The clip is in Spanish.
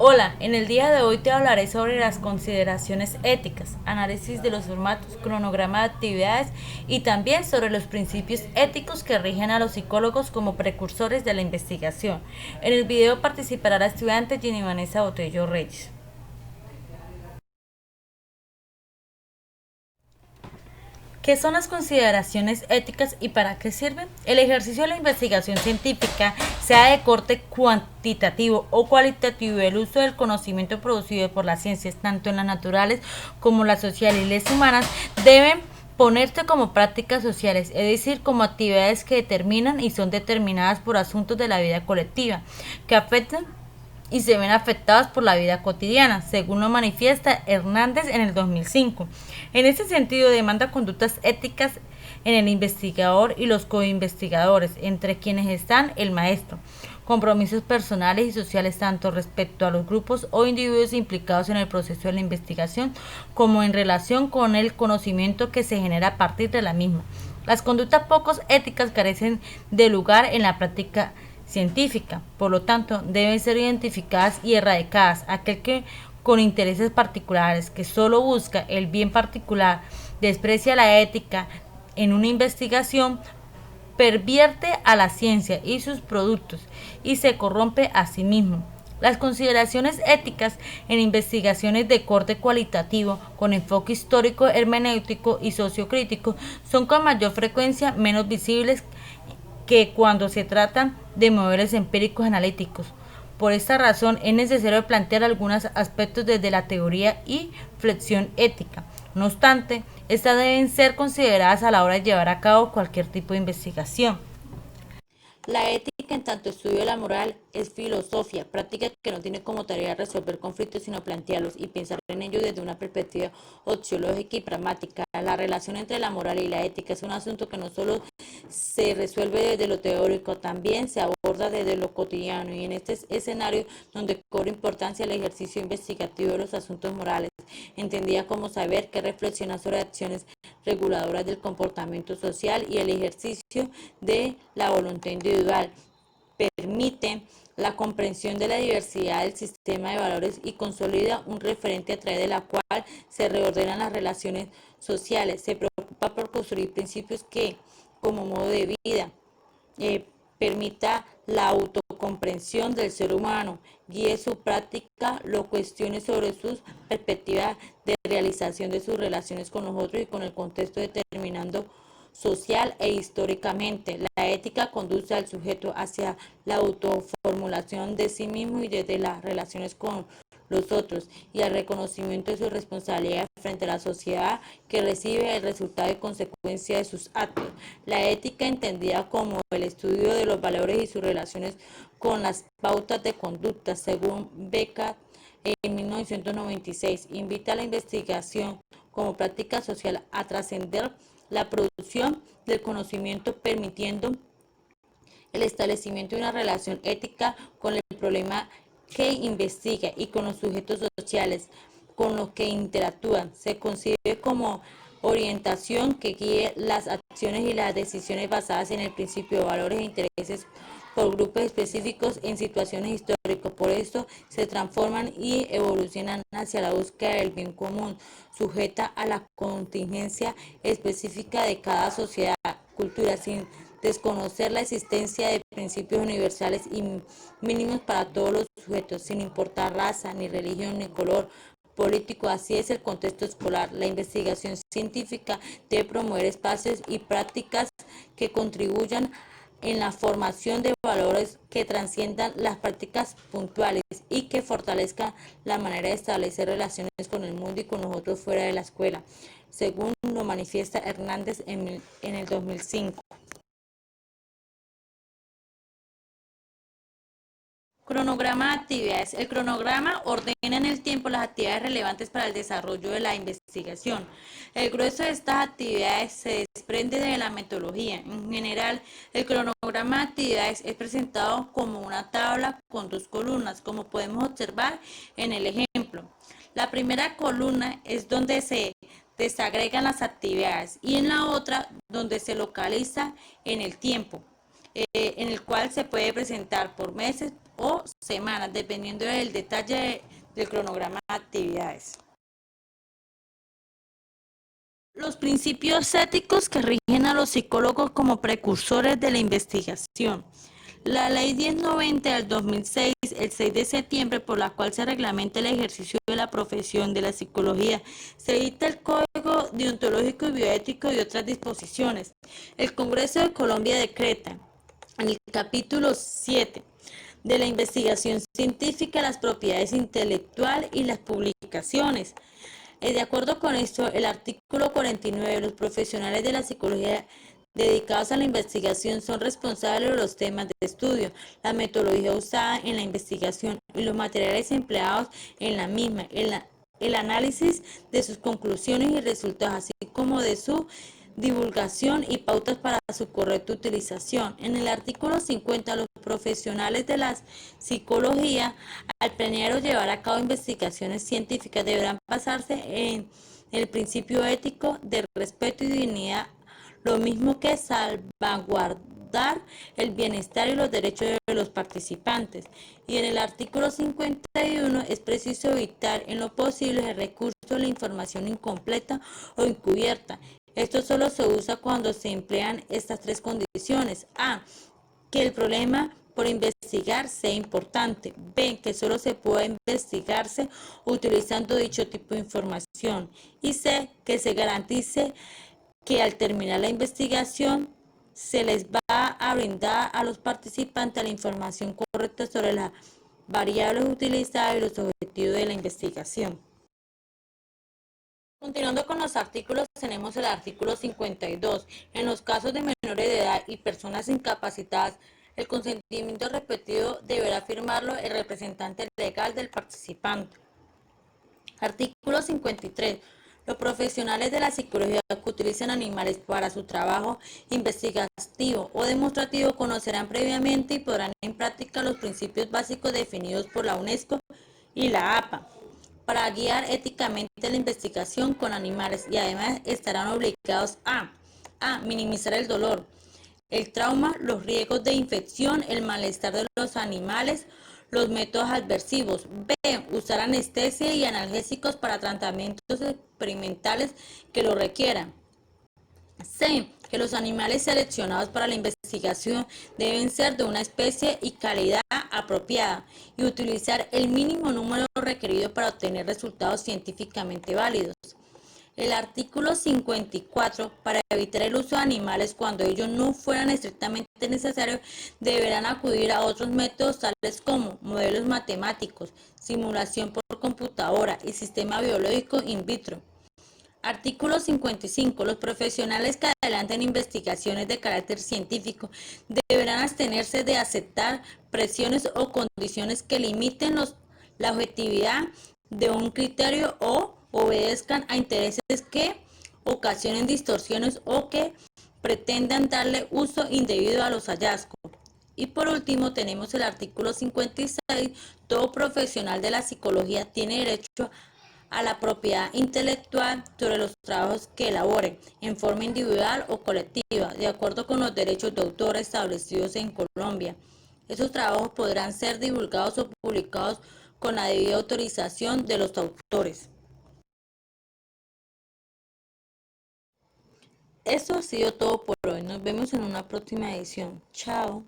Hola, en el día de hoy te hablaré sobre las consideraciones éticas, análisis de los formatos, cronograma de actividades y también sobre los principios éticos que rigen a los psicólogos como precursores de la investigación. En el video participará la estudiante Ginny Vanessa Botello Reyes. ¿Qué son las consideraciones éticas y para qué sirven? El ejercicio de la investigación científica, sea de corte cuantitativo o cualitativo, el uso del conocimiento producido por las ciencias, tanto en las naturales como las sociales y las humanas, deben ponerse como prácticas sociales, es decir, como actividades que determinan y son determinadas por asuntos de la vida colectiva, que afectan y se ven afectadas por la vida cotidiana, según lo manifiesta Hernández en el 2005. En ese sentido, demanda conductas éticas en el investigador y los coinvestigadores, entre quienes están el maestro, compromisos personales y sociales tanto respecto a los grupos o individuos implicados en el proceso de la investigación como en relación con el conocimiento que se genera a partir de la misma. Las conductas poco éticas carecen de lugar en la práctica científica, por lo tanto, deben ser identificadas y erradicadas. Aquel que con intereses particulares, que solo busca el bien particular, desprecia la ética en una investigación, pervierte a la ciencia y sus productos y se corrompe a sí mismo. Las consideraciones éticas en investigaciones de corte cualitativo, con enfoque histórico, hermenéutico y sociocrítico, son con mayor frecuencia menos visibles que cuando se tratan de modelos empíricos analíticos. Por esta razón es necesario plantear algunos aspectos desde la teoría y flexión ética. No obstante, estas deben ser consideradas a la hora de llevar a cabo cualquier tipo de investigación. La ética, en tanto estudio de la moral, es filosofía, práctica que no tiene como tarea resolver conflictos, sino plantearlos y pensar en ellos desde una perspectiva oxiológica y pragmática. La relación entre la moral y la ética es un asunto que no solo se resuelve desde lo teórico, también se aborda desde lo cotidiano, y en este escenario donde cobra importancia el ejercicio investigativo de los asuntos morales, entendida como saber que reflexiona sobre acciones reguladoras del comportamiento social y el ejercicio de la voluntad individual, permite la comprensión de la diversidad del sistema de valores y consolida un referente a través de la cual se reordenan las relaciones sociales. Se preocupa por construir principios que, como modo de vida, eh, permita la autocomprensión del ser humano, guíe su práctica, lo cuestione sobre sus perspectivas de realización de sus relaciones con los otros y con el contexto determinando social e históricamente. La ética conduce al sujeto hacia la autoformulación de sí mismo y desde las relaciones con los otros y al reconocimiento de su responsabilidad frente a la sociedad que recibe el resultado y consecuencia de sus actos. La ética, entendida como el estudio de los valores y sus relaciones con las pautas de conducta, según Becker en 1996, invita a la investigación como práctica social a trascender la producción del conocimiento, permitiendo el establecimiento de una relación ética con el problema que investiga y con los sujetos sociales con los que interactúan. Se concibe como orientación que guíe las acciones y las decisiones basadas en el principio de valores e intereses por grupos específicos en situaciones históricas. Por esto se transforman y evolucionan hacia la búsqueda del bien común, sujeta a la contingencia específica de cada sociedad, cultura, sin desconocer la existencia de principios universales y mínimos para todos los sujetos, sin importar raza, ni religión, ni color político. Así es el contexto escolar. La investigación científica debe promover espacios y prácticas que contribuyan en la formación de valores que trasciendan las prácticas puntuales y que fortalezcan la manera de establecer relaciones con el mundo y con los otros fuera de la escuela, según lo manifiesta Hernández en el 2005. Cronograma de actividades. El cronograma ordena en el tiempo las actividades relevantes para el desarrollo de la investigación. El grueso de estas actividades se desprende de la metodología. En general, el cronograma de actividades es presentado como una tabla con dos columnas, como podemos observar en el ejemplo. La primera columna es donde se desagregan las actividades y en la otra donde se localiza en el tiempo. en el cual se puede presentar por meses o semanas, dependiendo del detalle del cronograma de actividades. Los principios éticos que rigen a los psicólogos como precursores de la investigación. La Ley 1090 del 2006, el 6 de septiembre, por la cual se reglamenta el ejercicio de la profesión de la psicología, se dicta el Código Deontológico y Bioético y otras disposiciones. El Congreso de Colombia decreta en el capítulo 7 de la investigación científica, las propiedades intelectuales y las publicaciones. De acuerdo con esto, el artículo 49, los profesionales de la psicología dedicados a la investigación son responsables de los temas de estudio, la metodología usada en la investigación y los materiales empleados en la misma, el análisis de sus conclusiones y resultados, así como de su divulgación y pautas para su correcta utilización. En el artículo 50, los profesionales de la psicología, al planear o llevar a cabo investigaciones científicas, deberán basarse en el principio ético de respeto y dignidad, lo mismo que salvaguardar el bienestar y los derechos de los participantes. Y en el artículo 51 es preciso evitar en lo posible el recurso a la información incompleta o encubierta. Esto solo se usa cuando se emplean estas tres condiciones. A, que el problema por investigar sea importante. B, que solo se pueda investigarse utilizando dicho tipo de información. Y C, que se garantice que al terminar la investigación se les va a brindar a los participantes la información correcta sobre las variables utilizadas y los objetivos de la investigación. Continuando con los artículos, tenemos el artículo 52. En los casos de menores de edad y personas incapacitadas, el consentimiento repetido deberá firmarlo el representante legal del participante. Artículo 53. Los profesionales de la psicología que utilizan animales para su trabajo investigativo o demostrativo conocerán previamente y podrán en práctica los principios básicos definidos por la UNESCO y la APA para guiar éticamente la investigación con animales, y además estarán obligados a minimizar el dolor, el trauma, los riesgos de infección, el malestar de los animales, los métodos adversivos. B, usar anestesia y analgésicos para tratamientos experimentales que lo requieran. C, que los animales seleccionados para la investigación deben ser de una especie y calidad apropiada y utilizar el mínimo número requerido para obtener resultados científicamente válidos. El artículo 54, para evitar el uso de animales cuando ellos no fueran estrictamente necesarios, deberán acudir a otros métodos tales como modelos matemáticos, simulación por computadora y sistema biológico in vitro. Artículo 55. Los profesionales que adelanten investigaciones de carácter científico deberán abstenerse de aceptar presiones o condiciones que limiten la objetividad de un criterio o obedezcan a intereses que ocasionen distorsiones o que pretendan darle uso indebido a los hallazgos. Y por último tenemos el artículo 56. Todo profesional de la psicología tiene derecho a la propiedad intelectual sobre los trabajos que elaboren en forma individual o colectiva, de acuerdo con los derechos de autor establecidos en Colombia. Esos trabajos podrán ser divulgados o publicados con la debida autorización de los autores. Eso ha sido todo por hoy. Nos vemos en una próxima edición. Chao.